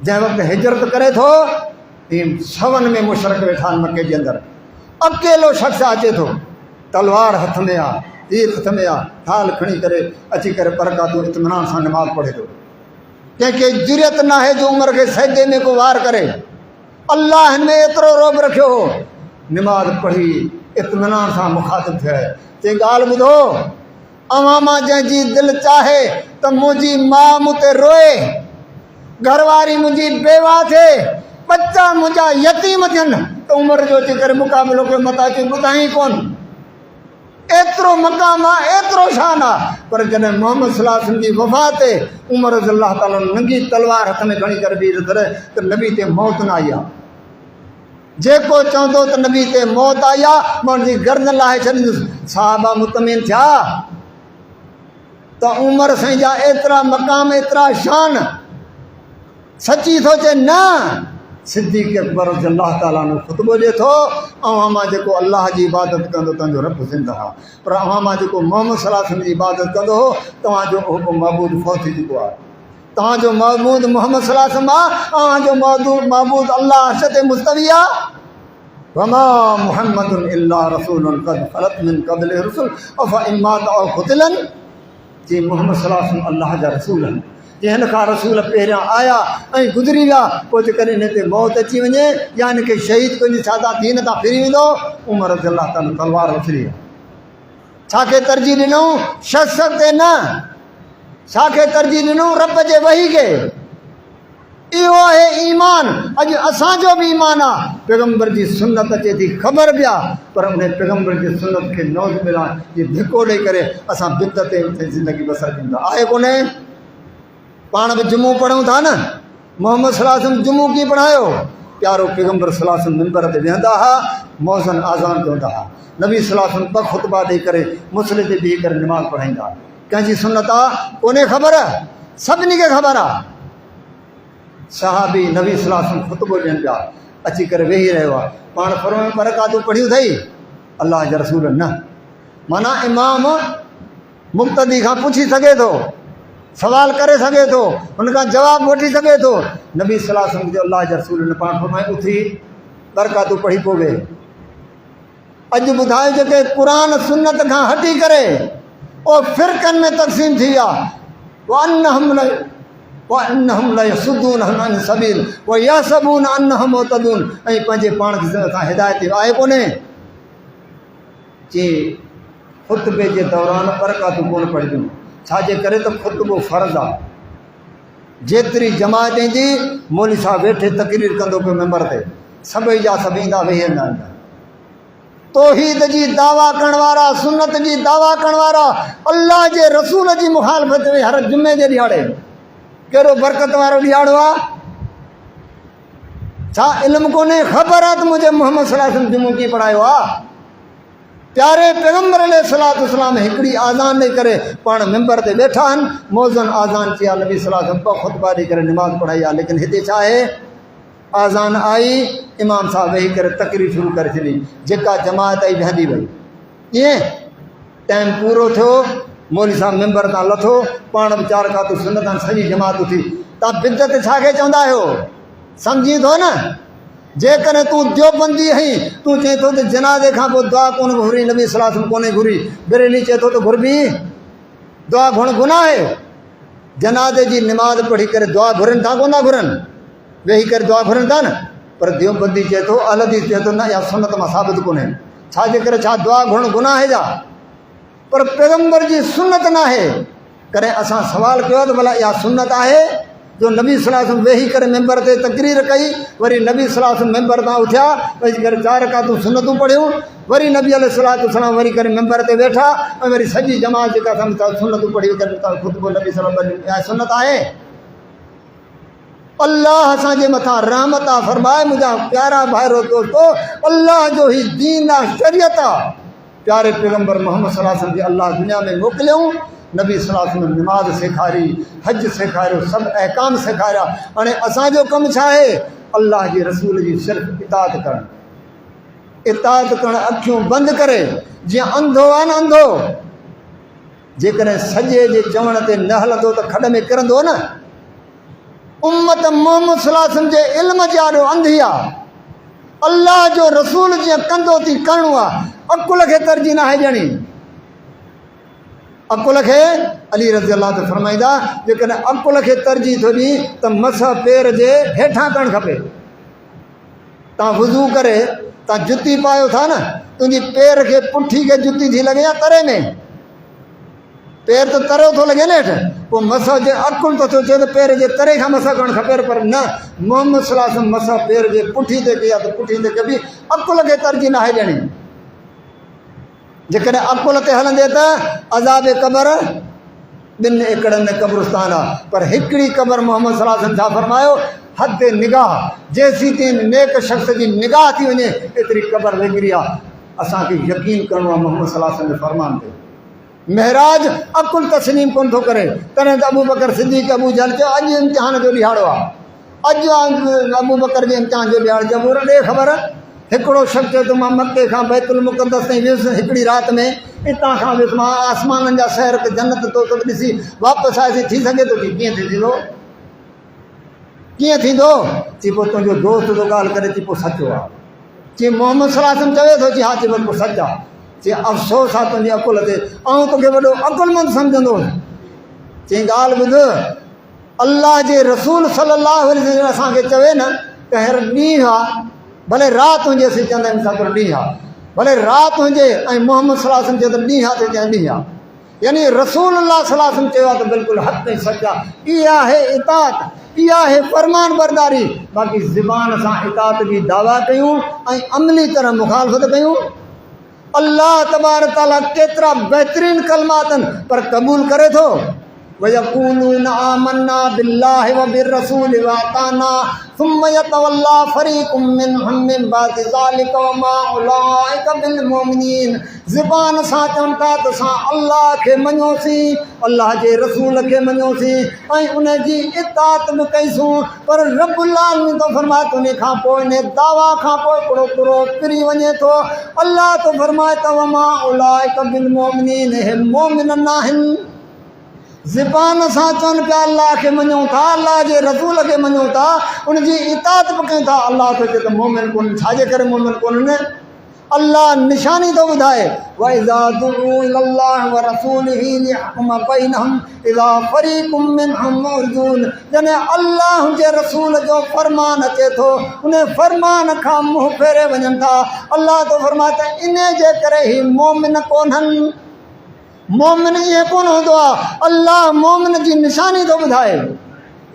जंहिं वक़्तु हिजरत करे थो तीन सवन में मुशरक वेठा आहिनि मके जे अंदरि, अकेलो शख़्स अचे थो, तलवार हथ में आहे, तीर हथ में आहे, थाल खणी करे अची करे परकातूं इत्मिनान सां नमाज़ पढ़े थो। कंहिंखे जुरत न आहे जो उमिरि खे सजदे में को वार करे। अल्लाह हिन में एतिरो रोब रखियो हो, नमाज़ पढ़ी इत्मिनान सां मुखातिब थिया। चई ॻाल्हि ॿुधो, अवां मां जंहिंजी दिलि चाहे त मुंहिंजी माउ मूं ते रोए, घरवारी मुंहिंजी बेवा थिए, बच्चा मुंहिंजा यतीम थियनि त उमिरि जो अची करे मुक़ाबिलो कयो मता अची ॿुधाई कोन। एतिरो मक़ाम आहे, एतिरो शान आहे। पर जॾहिं मोहम्मद सल्लल्लाहु अलैहि वसल्लम जी वफ़ात ते उमर रज़ियल्लाहु ताला नंगी तलवार हथ में खणी करे बीह रहे त नबी ते मौत न आई आहे। जेको चवंदो त नबी ते मौत आई आहे, मां हुनजी गर्दन लाहे छॾींदुसि। साहबा मुतमिन थिया त उमर साईं जा एतिरा मक़ाम, एतिरा शान, सची थो चए न। सिद्दीक़ अकबर रज़ियल्लाहु ताला अन्हु ख़ुतबो ॾिए थो, अवां मां जेको अल्लाह जी इबादत कंदो तव्हांजो रब ज़िंदा आहे, पर अवां मां जेको मोहम्मद सल्लल्लाहु अलैहि वसल्लम जी इबादत कंदो हो, तव्हांजो उहो महबूद फ़ौत थी चुको आहे। तव्हांजो महबूद मोहम्मद सल्लल्लाहु अलैहि वसल्लम आहे, तव्हांजो महबूद अल्लाह अर्श ते मुस्तवी आहे। वमा मुहम्मदुन इल्ला रसूलुन क़द ख़लत मिन क़ब्लिही रुसूल अफ़ इन मात औ क़ुतिलन। जी मोहम्मद सल्लल्लाहु अलैहि वसल्लम अल्लाह जा रसूल आहिनि। जे हिन खां रसूल पहिरियां आया ऐं गुज़री विया, पोइ जेकॾहिं हिन ते मौत अची वञे या हिनखे शहीद कयो छा था दीन तां फिरी वेंदो। उमर रज़ियल्लाहु ताला तलवार उछली आहे। छाखे तरजीह ॾिनऊं? शख़्स ते न, छाखे तरजीह ॾिनऊं? रब जे वही खे। इहो आहे ईमान। अॼु असांजो बि ईमान आहे, पैगम्बर जी सुन्नत अचे थी, ख़बर बि आहे, पर उन पैगम्बर जी सुन्नत खे नौज़ बिल्ला जी धिको ॾेई करे असां बिदत ते ज़िंदगी बसर कंदा आहे कोन्हे। पाण बि जुमो पढ़ूं था न, मोहम्मद सल्लल्लाहु अलैहि वसल्लम जुमो कीअं पढ़ायो? प्यारो पैगम्बर सल्लल्लाहु अलैहि वसल्लम मिंबर ते वेहंदा हुआ, मौज़न आज़ान चवंदा हुआ। नबी सल्लल्लाहु अलैहि वसल्लम 2 ख़ुतबा ॾेई करे मुसले ते बीही करे निमाज़ पढ़ाईंदा। कंहिंजी सुन्नत आहे कोन्हे ख़बर, सभिनी खे ख़बर आहे। सहाबी नबी सल्लल्लाहु अलैहि वसल्लम ख़ुतबो ॾियनि पिया, अची करे वेही रहियो आहे। पाण फरमायूं बरकातूं पढ़ियूं अथई? अलाह जा रसूल न। माना इमाम मुक़्तदी खां पुछी सघे थो, सवाल करे सघे थो, हुनखां जवाबु वठी सघे थो। नबी सल्लल्लाहु अलैहि वसल्लम जो अलाह जा रसूल न। पाण फरमायूं उथी बरकातूं पढ़ी पोइ वेह। अॼु ॿुधायो जेके क़ुरान सुन्नत खां हटी करे उहो फ़िरक़नि में तक़सीम थी विया। वअन्नहुम लयसुद्दूनहुम अन सबील वयहसबून अन्नहुम मुहतदून। ऐं पंहिंजे पाण खे असां हिदायत आहे कोन्हे जे ख़ुतबे जे दौरान बरकातूं कोन पढ़जूं। छाजे करे त ख़ुतबो फ़र्ज़ु आहे। जेतिरी जमात ईंदी, मौली साहिबु वेठे तकरीर कंदो पियो मेंबर ते, सभई जा सभु ईंदा वेही वेंदा। तौहीद जी दावा करण वारा, सुन्नत जी दावा करण वारा, अल्लाह जे रसूल जी मुखालफ़त में हर जुमे जे ॾियारे कहिड़ो बरकत वारो ॾियारो आहे। छा इल्मु कोन्हे? ख़बर आहे त मुंहिंजे मोहम्मद सल्लल्लाहु अलैहि वसल्लम जुमो कीअं पढ़ायो आहे। प्यारे पैगम्बर अलैहिस्सलातु वस्सलाम हिकिड़ी आज़ान ॾेई करे पाण मिंबर ते वेठा आहिनि। मौज़न आज़ान चई आहे, नबी सल्लल्लाहु अलैहि वसल्लम 2 ख़ुतबा ॾेई करे निमाज़ पढ़ाई आहे। लेकिन हिते छा आहे? आज़ान आई, इमाम साहब वेही करे तकरीर शुरू करे छॾी, जेका जमात आई वेहंदी वई। ईअं टाइम पूरो थियो, मौली साहब मिंबर तां लथो, पाण बि 4 रकातूं सुन्नत सॼी जमात उथी। तव्हां बिदत छाखे चवंदा आहियो? सम्झी थो न? जेकॾहिं तूं देवबंदी आहीं, तूं चए थो त जनाज़े खां पोइ दुआ कोन घुरी, नबी सल्लल्लाहु अलैहि वसल्लम कोन्हे घुरी, बरेली चए थो त घुरबी, दुआ घुरण गुनाह आहे। जनाज़े जी निमाज़ पढ़ी करे दुआ घुरनि था कोन था घुरनि? वेही करे दुआ घुरनि था न। पर देवबंदी चए थो, अल हदीस चए थो न, इहा सुन्नत मां साबित कोन्हे। छाजे करे? छा दुआ घुरण गुनाह आहे छा? पर पैगम्बर जी सुन्नत न आहे। कॾहिं असां सवाल कयो त भला इहा सुन्नत आहे जो नबी सल्लल्लाहु अलैहि वसल्लम वेही करे मेंबर ते तकरीर कई, वरी नबी सल्लल्लाहु अलैहि वसल्लम मेंबर तां उथिया, वेही करे 4 रकातूं सुन्नतूं पढ़ियूं, वरी नबी अलैहिस्सलातु वस्सलाम वरी करे मेंबर ते वेठा, ऐं वरी सॼी जमात जेका सुन्नतूं पढ़ी करे ख़ुतबो नबी सल्लल्लाहु अलैहि वसल्लम, इहा सुन्नत आहे? अल्लाह असांजे मथां रहमत आहे। फरमाए मुंहिंजा प्यारा भाइरो दोस्तो, अल्लाह जो ही दीन आहे, शरीयत आहे। प्यारे पैगम्बर मोहम्मद सल्लल्लाहु अलैहि वसल्लम खे अल्लाह दुनिया में मोकिलियऊं। नबी सल्लल्लाहु अलैहि वसल्लम निमाज़ सेखारी, हज सेखारियो, सभु अहकाम सेखारिया। हाणे असांजो कमु छा आहे? अल्लाह जे रसूल जी सिर्फ़ु इताअत करणु। इताअत करणु अखियूं बंदि करे, जीअं अंधो आहे न अंधो, जेकॾहिं सॼे जे चवण ते न हलंदो त खॾ में किरंदो न। उम्मत मोहम्मद सल्लल्लाहु अलैहि वसल्लम जे इल्म जे आॾो अंधी आहे। अल्लाह जो रसूल जीअं कंदो थी करिणो आहे। अकुल खे तरजीह न आहे ॾियणी। अकुल खे अली रज़ी अल्लाह ते फरमाईंदा, जेकॾहिं अकुल खे तरजीह थो ॾी त मस पेर जे हेठां करणु खपे। तव्हां वुज़ू करे तव्हां जुती पायो था न, तुंहिंजी पेर खे पुठी खे जुती थी लॻे या तरे में? पेर त तरियो थो लॻे न हेठि, पोइ मस जे अकुल थो चए त पेर जे तरे खां मस करणु खपे। पर न, मोहम्मद सल्लल्लाहु अलैहि वसल्लम मस पेर जे पुठी ते कई आहे त पुठी ते कबी। अकुल खे तरजीह न आहे ॾियणी। जेकॾहिं अकुल ते हलंदे त अज़ाब क़बर 2 एकड़नि में क़ब्रिस्तान आहे, पर हिकिड़ी क़बर मोहम्मद सल्लल्लाहु अलैहि वसल्लम छा फरमायो, हद निगाह, जेसीं ताईं नेक शख़्स जी निगाह थी वञे एतिरी क़बर वेगरी आहे। असांखे यकीन करिणो आहे मोहम्मद सल्लल्लाहु अलैहि वसल्लम जे फरमान ते। महराज अकुल तस्लीम कोन थो करे, तॾहिं त अबू बकर सिद्दीक़ अबू जहल चयो अॼु इम्तिहान जो ॾिहाड़ो आहे, अॼु अबू बकर जे इम्तिहान जो ॾिहाड़ो। जब ॾे ख़बर, हिकिड़ो शख़्स चयो त मां मके खां बैतुल मुक़द्दस ताईं वियुसि हिकिड़ी राति में, हितां खां वियुसि मां आसमाननि जा शहर ते जन्नत तो ॾिसी वापसि आयुसि, थी सघे थो कि कीअं थींदो, कीअं थींदो? चई पोइ तुंहिंजो दोस्त जो ॻाल्हि करे, चई पोइ सचो आहे। चई मोहम्मद सल्लल्लाहु अलैहि वसल्लम चवे थो, चई हा, चई पोइ सच आहे। चई अफ़सोस आहे तुंहिंजी अकुल ते, ऐं तोखे वॾो अकुलमंद सम्झंदोसि। चई ॻाल्हि ॿुध, अल्लाह जे रसूल सल्लल्लाहु अलैहि वसल्लम असांखे चवे न त हींअर ॾींहुं आहे, भले राति हुजे, असीं चवंदा आहियूं सभु ॾींहुं आहे, भले राति हुजे, ऐं मोहम्मद सल्लल्लाहु अलैहि वसल्लम चयो त ॾींहुं आहे, त चवनि ॾींहुं आहे। यानी रसूल अल्लाह सल्लल्लाहु अलैहि वसल्लम चयो आहे त बिल्कुलु हक़ ऐं सच आहे। इहा आहे इताअत, इहा आहे फरमान बरदारी। बाक़ी ज़ुबान सां इताअत जी दावा कयूं ऐं अमली तरह मुखालफ़त कयूं। अल्लाह तबारक तआला केतिरा बहितरीन कलमात आहिनि, पर क़बूल करे थो। वयक़ूलून आमन्ना बिल्लाहि व बिर्रसूलि व अताना सुम्मा यतवल्ला फरीक़ुम मिनहुम मिन बादि ज़ालिका व मा उलाइका बिल मुमिनीन। ज़ुबान सां चवनि था त असां अल्लाह खे मञियोसीं, अल्लाह जे रसूल खे मञियोसीं ऐं उन जी इताअत बि कईसूं, पर रब्बुल आलमीन तो फरमाए त उन खां पोइ इन दावा खां पोइ हिकिड़ो पूरो फिरी वञे थो। अल्लाह तो फरमाए त व मा उलाइका बिल मुमिनीन, हे मोमिन न आहिनि। ज़ुबान सां चवनि पिया अल्लाह खे मञूं था, अल्लाह जे रसूल खे मञूं था, उनजी इताअत बि कयूं था। अल्लाह तो चए त मोमिन कोन, छाजे करे मोमिन कोन्हनि? अल्लाह निशानी थो ॿुधाए, व इज़ा दुऊ इलल्लाहि व रसूलिही लियहकुम बैनहुम इज़ा फरीक़ुम मिनहुम मुअरिदून। जॾहिं अल्लाह जे रसूल जो फरमान अचे थो, उन फरमान खां मुंहुं फेरे वञनि था। अल्लाह तो फरमाए त इन जे करे ई मोमिन कोन्हनि। मोमिन ईअं कोन हूंदो आहे, अल्लाह मोमिन जी निशानी थो ॿुधाए।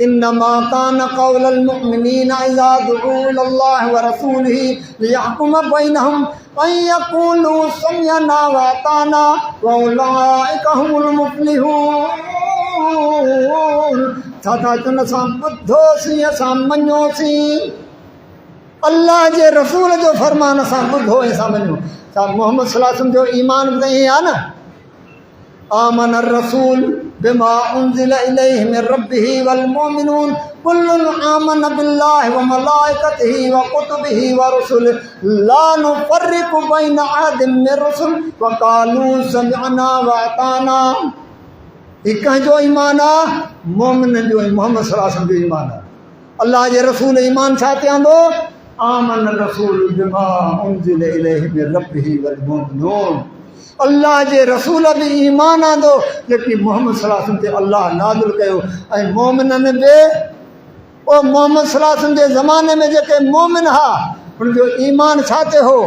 इन्नमा कान क़ौलुल मुमिनीन इज़ा दुऊ इलल्लाहि व रसूलिही लियहकुम बैनहुम अन यक़ूलू समिअना व अताना व उलाइका हुमुल मुफ़्लिहून। छा था चवनि, असां ॿुधोसीं, असां मञियोसीं। अल्लाह जे रसूल जो फरमान असां ॿुधो ऐं असां मञियो। छा मोहम्मद सल्लल्लाहु अलैहि वसल्लम जो ईमान बि त ईअं आहे न। आमन रसूल बिमा उन्ज़िल इलैहि मिन रब्बिही वल मुमिनून कुल्लुन आमन बिल्लाहि व मलाइकतिही व कुतुबिही व रुसुलिही ला नुफ़र्रिक़ु बैन अहदिन मिन रुसुलिही व क़ालू समिअना व अताना। ही कंहिंजो ईमान आहे? मोमिन जो, मोहम्मद सल्लल्लाहु अलैहि वसल्लम जो ईमान आहे। अल्लाह जे रसूल ईमान छा चवंदो? आमन रसूल बिमा उन्ज़िल इलैहि मिन रब्बिही वल मुमिनून। अल्लाह जे रसूल बि ईमान आंदो जेकी मोहम्मद सल्लल्लाहु अलैहि वसल्लम ते अल्लाह नाज़िल कयो। ऐं मोमिननि बि ओ मोहम्मद सल्लल्लाहु अलैहि वसल्लम जे ज़माने में जेके मोमिन हा, उनजो ईमान छा ते हो?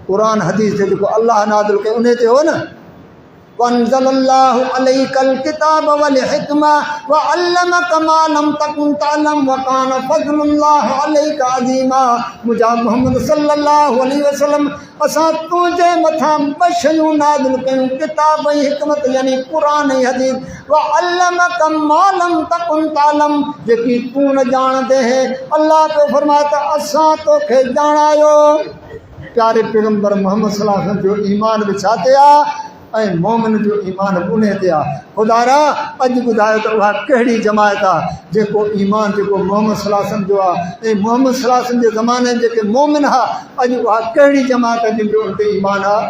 क़ुरान हदीस ते जेको अल्लाह नाज़िल कयो उन ते हो न। वअंज़लल्लाहु अलैकल किताब वल हिकमा व अल्लमका मा लम तकुन तअलम व कान फज़लुल्लाहि अलैका अज़ीमा। मुंहिंजा मोहम्मद सल्लल्लाहु अलैहि वसल्लम, असां तुंहिंजे मथां ॿ शयूं नाज़िल कयूं, किताब ऐं हिकमत यानी क़ुरान ऐं हदीस। व अल्लमका मा लम तकुन तअलम, जेकी तूं न ॼाणंदे हैं। अल्लाह तो फरमाए त असां तोखे ॼाणायो। प्यारे पैगम्बर मोहम्मद सल्लल्लाहु अलैहि वसल्लम जो ईमान बि छा ते आहे ऐं मोमिन जो ईमान बि उन ते आहे। ख़ुदारा अॼु ॿुधायो त उहा कहिड़ी जमायत आहे जेको ईमान जेको मोहम्मद सल्लल्लाहु अलैहि वसल्लम जो आहे ऐं मोहम्मद सल्लल्लाहु अलैहि वसल्लम जे ज़माने में जेके मोमिन हा, अॼु उहा कहिड़ी जमायत आहे जंहिंजो उन ते ईमान आहे,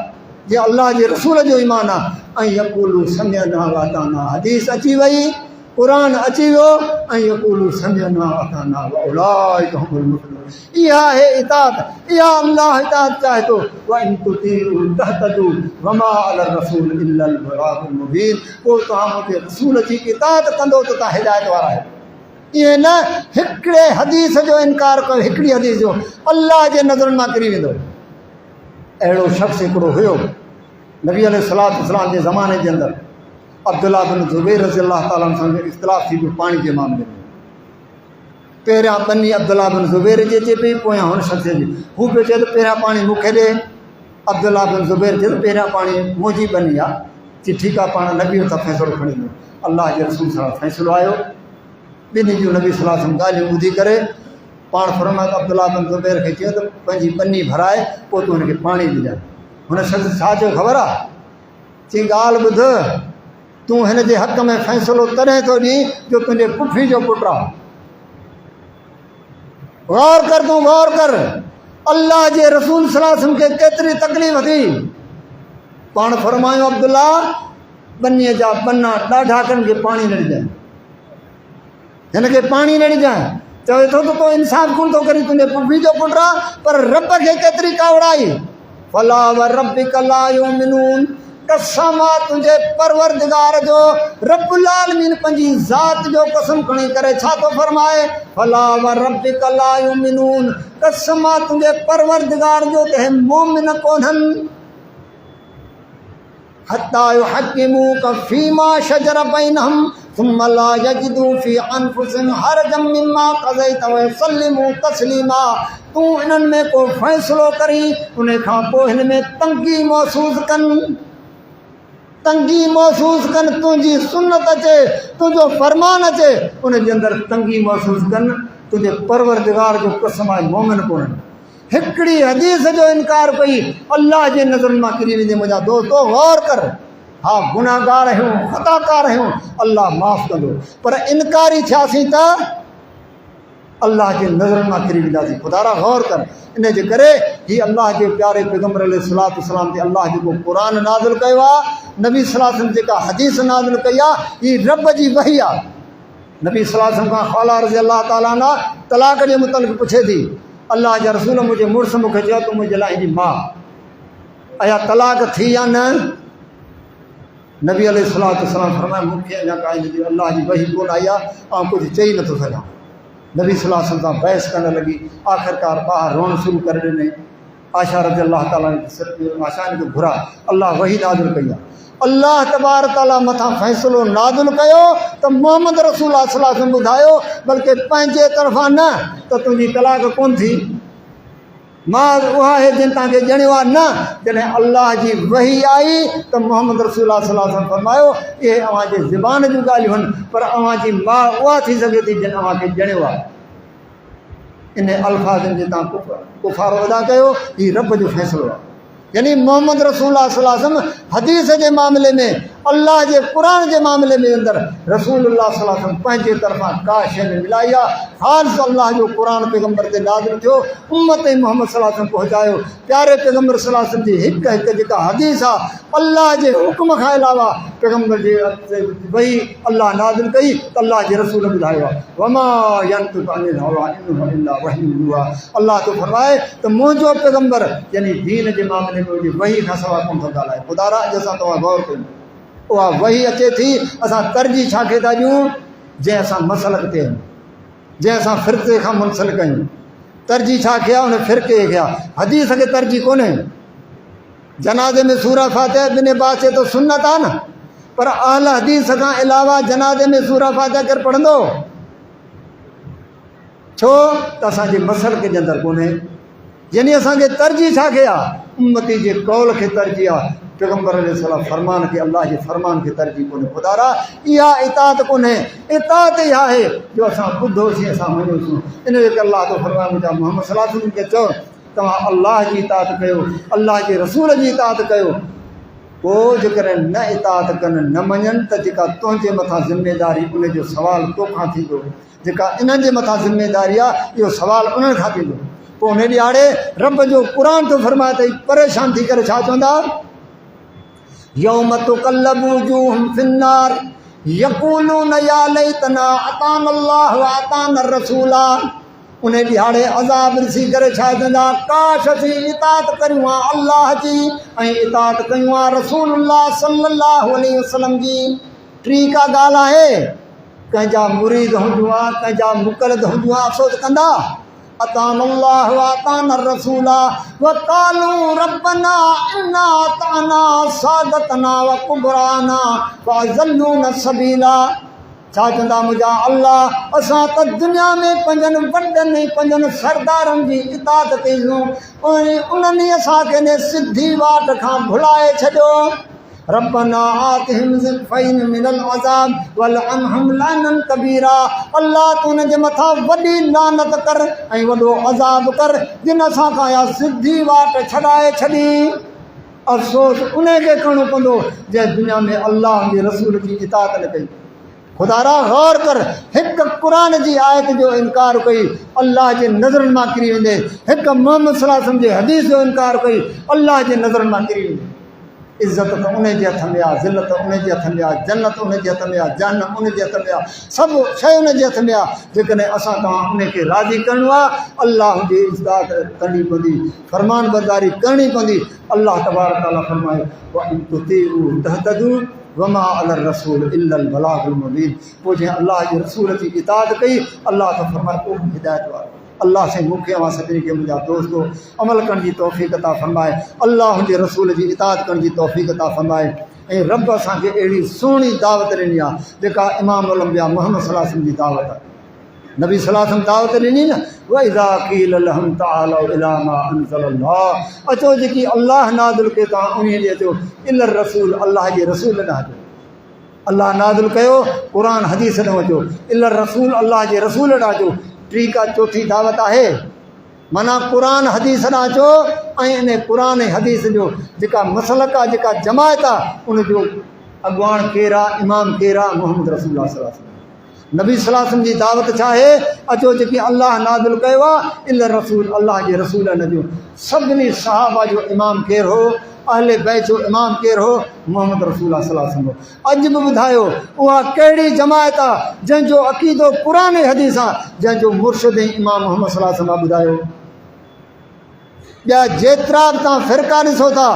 जे अल्लाह जे रसूल जो ईमान आहे। ऐं यक़ूलू समिअना व अताना, हदीस अची वई, क़ुरान अची वियो, ऐं यक़ूलू समिअना व अताना व उलाइका हुमुल मुफ़्लिहून। इहा आहे इताअत, इहा अल्लाह इताअत चाहे थो। व इन तुतीअू तहतदू व मा अला रसूल इल्लल बलागुल मुबीन। पोइ तव्हां मुंहिंजे रसूल जी इताअत कंदो त तव्हां हिदायत वारा आहियो। ईअं न हिकिड़े हदीस जो इनकार कयो, हिकिड़ी हदीस जो, अल्लाह जे नज़रुनि मां किरी वेंदो। अहिड़ो शख़्स हिकिड़ो हुयो नबी अलैहिस्सलातु वस्सलाम जे ज़माने जे अंदरि, अब्दुल्लाह बिन ज़ुबैर रज़ियल्लाहु ताला अन्हु सां इख़्तिलाफ़ थी पियो पाणी जे मामले में। पहिरियां पनी अब्दुल्लाह बिन ज़ुबैर जी अचे पई, पोयां हुन शख़्स जी। हू पियो चए त पहिरियां पाणी मूंखे ॾे, अब्दुल्ला बिन ज़ुबैर चयो पहिरियां पाणी मोजी बनी आहे चई ठीकु आहे पाण नबी त फ़ैसिलो खणी ॾिनो अलाह जे रसूल सां फ़ैसिलो आयो ॿिन्ही जूं नबी सलाह ॻाल्हियूं ॿुधी करे पाण फरमायो त अब्दुल्ला बिन ज़ुबैर खे चयो त पंहिंजी पनी भराए पोइ तूं हुनखे पाणी ॾिजांइ हुन शख़्स छा चयो ख़बर आहे चई ॻाल्हि ॿुध तूं हिन जे हक़ में फ़ैसिलो तॾहिं थो ॾीं जो तुंहिंजे पुफी जो पुटु आहे गौर कर तूं गौर कर अल्लाह जे रसूल सलाह खे केतिरी तकलीफ़ थी पाण फरमायो अब्दुल्ला बनीअ जा पना ॾाढा कनि खे पाणी न ॾिजांइ हिन खे पाणी न ॾिजांइ चवे थो त तूं इंसाफ़ कोन थो करी तुंहिंजे पुफी जो पुटु आहे पर रब खे केतिरी कावड़ाई फला व रब्बिक ला युमिनून कसम आहे तुंहिंजे परवरदिगार जो रब्बुल आलमीन पंहिंजी ज़ात जो कसम खणी करे छा थो फरमाए फला व रब्बिक ला युमिनून कसम आहे तुंहिंजे परवरदिगार जो त हे मोमिन कोन्हनि हत्ता युहक्किमूक फीमा शजर बैनहुम सुम्मा ला यजिदू फी अनफुसिहिम हरजम मिम्मा क़ज़ैत व युसल्लिमू तस्लीमा तूं इन्हनि में को फ़ैसिलो करी उन खां पोइ हिन में तंगी महसूस कनि तुंहिंजी सुन्नत अचे तुंहिंजो फरमान अचे उन जे अंदरि तंगी महसूस कनि तुंहिंजे परवरदिगार जो कसम आहे मोमिन कोन्हनि हिकिड़ी हदीस जो इनकार कई अल्लाह जे नज़रुनि मां किरी वेंदी मुंहिंजा दोस्तो गौर कर हा गुनाहगार आहियूं ख़ताकार आहियूं अल्लाह माफ़ कंदो पर इनकारी थियासीं त अल्लाह जे नज़रुनि मां किरी वेंदासीं ख़ुदा गौर कर इन जे करे हीअ अल्लाह जे प्यारे पैगम्बर अलैहिस्सलातु वस्सलाम ते अल्लाह जेको क़ुर नाज़िल कयो आहे नबी सल्लल्लाहु अलैहि वसल्लम जेका हदीस नाज़िल कई आहे हीअ रब जी वही आहे नबी सल्लल्लाहु अलैहि वसल्लम खां ख़ाला रज़ी अल्लाह ताला अन्हा तलाक जे मुतलिक़ पुछे थी अल्लाह जा रसूल मुंहिंजे मुड़ुसु मूंखे चयो तूं मुंहिंजे लाइ हिनजी माउ अया तलाक थी या न नबी अलैहिस्सलातु वस्सलाम फरमाया मूंखे अञा का हिनजी अल्लाह जी वही कोन आई आहे ऐं कुझु चई नथो सघां नबी सल्लल्लाहु अलैहि वसल्लम सां बहस करणु लॻी आख़िरकार ॿाहिरि रोअणु शुरू करे ॾिनई आशा रज़ी अल्लाह ताला आशा खे घुरा अल्लाह वही नाज़िल कई आहे अल्लाह तबारक ताला मथां फ़ैसिलो नाज़िल कयो त मोहम्मद रसूल सल्लल्लाहु अलैहि वसल्लम ॿुधायो बल्कि पंहिंजे तरफ़ां न त तुंहिंजी तलाक कोन थी मां उहा आहे जिन तव्हांखे ॼणियो आहे न जॾहिं अल्लाह जी वही आई त मोहम्मद रसूल सल्लल्लाहु अलैहि वसल्लम फरमायो इहे अव्हांजे ज़ुबान जूं ॻाल्हियूं आहिनि पर अव्हांजी माउ उहा थी सघे थी जिन अव्हांखे ॼणियो आहे इन अल्फाज़नि जे तव्हां कुफ़ारो अदा कयो हीउ रब जो फ़ैसिलो आहे यानी मोहम्मद रसूल सल्लल्लाहु अलैहि वसल्लम हदीस जे मामले में अल्लाह जे क़ुर जे मामले में अंदरि रसूलुल्लाह सल्लल्लाहु अलैहि वसल्लम पंहिंजे तरफ़ां का शइ न मिलाई आहे ख़ालिस अल्लाह जो क़ुर पैगम्बर ते नाज़िल थियो उम्मत मोहम्मद सल्लल्लाहु अलैहि वसल्लम पहुचायो प्यारे पैगम्बर सल्लल्लाहु अलैहि वसल्लम जी हिकु हिकु जेका हदीस आहे अल्लाह जे हुक्म खां अलावा पैगम्बर जे वही अल्लाह नाज़िल कई त अल्लाह जे रसूल ॿुधायो आहे वमा यंतिक़ु अनिल हवा इन हुवा इल्ला वही युहा अल्लाह तो फरमाए त मुंहिंजो पैगम्बर यानी दीन जे मामले में वही खां सवाइ कोन थो ॻाल्हाए ख़ुदा अॼु असां तव्हां गौर कयूं उहा वही अचे थी असां तरजीह छा खे था ॾियूं जंहिं असां मसलक ते आहियूं जंहिं असां फ़िरक़े खां मुंसलिक आहियूं तरजीह छा खे आहे उन फ़िरक़े खे आहे हदीस खे तरजीह कोन्हे जनाज़े में सूरह फातिहा बिन बास चए थो सुन्नत आहे न पर अहल हदीस खां अलावा जनाज़े में सूरह फातिहा केरु पढ़ंदो छो त असांजे मसलक जे अंदरि कोन्हे यानी असांखे तरजीह छा खे आहे उम्मती जे कौल खे तरजीह आहे पैगम्बर अलैहिस्सलाम फरमान खे अल्लाह जे फरमान खे तरजीह कोन्हे ख़ुदा इहा इताअत कोन्हे इताअत इहा आहे जो असां ॿुधोसीं असां मञोसीं इन करे अल्लाह तो फरमान मुंहिंजा मोहम्मद सल्लल्लाहु अलैहि वसल्लम खे चओ तव्हां अल्लाह जी इताअत कयो अल्लाह जे रसूल जी इताअत कयो पोइ जेकॾहिं न इताअत कनि न मञनि त जेका तुंहिंजे मथां ज़िमेदारी उनजो सुवालु तोखां थींदो जेका इन्हनि जे मथां ज़िमेदारी आहे इहो सुवालु उन्हनि खां थींदो पोइ उन ॾियारे रब जो क़ुर थो फरमाए त परेशान थी करे छा चवंदा यौम तुक़ल्लबु वुजूहुहुम फिन्नार यक़ूलून या लैतना अताना अल्लाह व अताना रसूला उन ॾियारे अज़ाब ॾिसी करे छा चवंदा काश असीं इताअत करियूं आहे अल्लाह जी ऐं इताअत कयूं आहे रसूलुल्लाह सल्लल्लाहु अलैहि वसल्लम जी टी का ॻाल्हि आहे कंहिंजा मुरीद हूंदियूं आहे कंहिंजा मुक़लद हूंदियूं आहे अफ़सोस कंदा अताना अल्लाह व अताना रसूला व क़ालू रब्बना इन्ना अताना सादतना व कुबराना व अज़ल्लूना सबीला छा चवंदा मुंहिंजा अल्लाह असां त दुनिया में पंजनि वॾनि पंजनि सरदारनि जी इताद कईसूं उन्हनि असांखे ने सिधी वाट खां भुलाए छॾियो। रब्बना आतिहिम ज़िफ़इन मिनल अज़ाब वलअनहुम लानन कबीरा। अल्लाह तू उन जे मथां वॾी लानत कर ऐं वॾो अज़ाब कर जिन असांखां या सिधी वाट छॾाए छॾी। अफ़सोस उन खे करिणो पवंदो जंहिं दुनिया में अल्लाह जे रसूल जी इताअत न कई। खुदारा गौर कर, हिकु क़ुरान जी आयत जो इनकार कई अल्लाह जे नज़रनि मां किरी वेंदे, हिकु मोहम्मद सल्लल्लाहु अलैहि वसल्लम जे हदीस जो इनकार कई अल्लाह जे नज़रनि मां किरी वेंदे। इज़त त उन जे हथ में आहे, ज़िलत उन जे हथ में आहे, जन्नत उन जे हथ में आहे, जहन्नम उन जे हथ में आहे, सभु शइ उन जे हथ में आहे। जेकॾहिं असां तव्हां उन खे राज़ी करिणो आहे अल्लाह जी इज़त करणी पवंदी, फरमान बरदारी करणी पवंदी। अल्लाह तबारक तआला फरमाए व इन तुतीउ तहतदू वमा अलर रसूल इल्लल बलागुल मुबीन। पोइ जंहिं अल्लाह जे रसूल जी इताअत कई अल्लाह त फरमाए पोइ हिदायत वारो। अल्लाह से मूंखे अवां सभिनी खे मुंहिंजा दोस्तो अमल करण जी तौफ़ीक़ अता फरमाए, अल्लाह जे रसूल जी इताअत करण जी तौफ़ीक़ अता फरमाए। ऐं रब असांखे अहिड़ी सुहिणी दावत ॾिनी आहे जेका इमाम उलंबिया मोहम्मद सल्लल्लाहु अलैहि वसल्लम जी दावत आहे। नबी सल्लल्लाहु अलैहि वसल्लम दावत ॾिनी न वइज़ा क़ील लहुम तआलौ इला मा अंज़लल्लाह। अचो जेकी अल्लाह नाज़िल कयो तव्हां उन ॾे अचो, इलर रसूल अल्लाह जे रसूल ॾांहुं अचो। अल्लाह नाज़िल कयो क़ुरान हदीस ॾांहुं अचो, इलर रसूल अल्लाह जे रसूल ॾांहुं अचो। टी का चौथी दावत आहे माना क़ुरान हदीस ॾांहुं अचो ऐं इन क़ुरान ऐं हदीस जो जेका मसलक आहे, जेका जमायत आहे, उनजो अॻुवाण केरु आहे, इमाम केरु आहे, मोहम्मद रसूलुल्लाह सल्लल्लाहु अलैहि वसल्लम। नबी सल्लल्लाहु अलैहि वसल्लम जी दावत छा आहे? अचो जेकी अल्लाह नाज़िल कयो आहे इल रसूल अल्लाह जे रसूल न जो। सभिनी सहाबा जो इमाम केरु हो? अहले बैत जो इमाम केरु हो? मोहम्मद रसूलुल्लाह सल्लल्लाहु अलैहि वसल्लम। अॼु बि ॿुधायो उहा कहिड़ी जमायत आहे जंहिंजो अक़ीदो क़ुरान ऐं हदीस आहे, जंहिंजो मुर्शिद ऐं इमाम मोहम्मद सल्लल्लाहु अलैहि वसल्लम ॿुधायो। ॿिया जेतिरा बि तव्हां फ़िरका ॾिसो था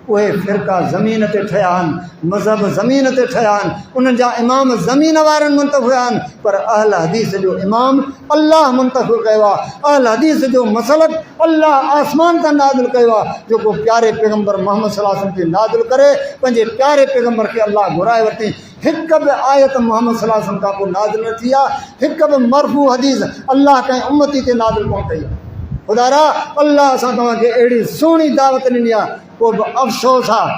उहे फ़िरका ज़मीन ते ठहिया आहिनि, मज़हब ज़मीन ते ठहिया आहिनि, उन्हनि जा इमाम ज़मीन वारनि मुंतख़ब हुया आहिनि, पर अहल हदीस जो इमाम अल्लाह मुंतख़ब कयो आहे। अहल हदीस जो मसलक अल्लाह आसमान तां नाज़िल कयो आहे, जेको प्यारे पैगम्बर मोहम्मद सल्लल्लाहु अलैहि वसल्लम खे नाज़िल करे पंहिंजे प्यारे पैगम्बर खे अल्लाह घुराए वरिती। हिकु बि आयत मोहम्मद सल्लल्लाहु अलैहि वसल्लम खां पोइ नाज़िल न थी आहे, हिकु बि मरफ़ू हदीस अल्लाह कंहिं उम्मती ते नाज़िल कोन कई आहे। खुदारा अल्लाह असां तव्हांखे अहिड़ी सुहिणी दावत ॾिनी आहे, पोइ बि अफ़सोस आहे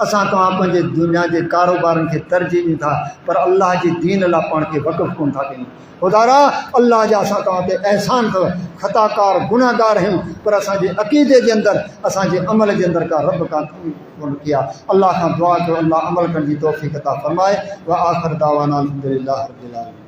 असां तव्हां पंहिंजे दुनिया जे कारोबारनि खे तरजीह ॾियूं था, पर अल्लाह जी दीन लाइ पाण खे वक़फ़ कोन था कयूं। खुदारा अल्लाह जा असां तव्हां ते अहसान अथव, ख़ताकार गुनाहगार आहियूं, पर असांजे अक़ीदे जे अंदरि असांजे अमल जे अंदरि का रब कोन कया। अल्लाह खां दुआ कयो अल्लाह अमल करण जी तौफ़ीक़ अता फ़रमाए। व आख़िर दावाना अल्हम्दुलिल्लाह रब्बिल आलमीन।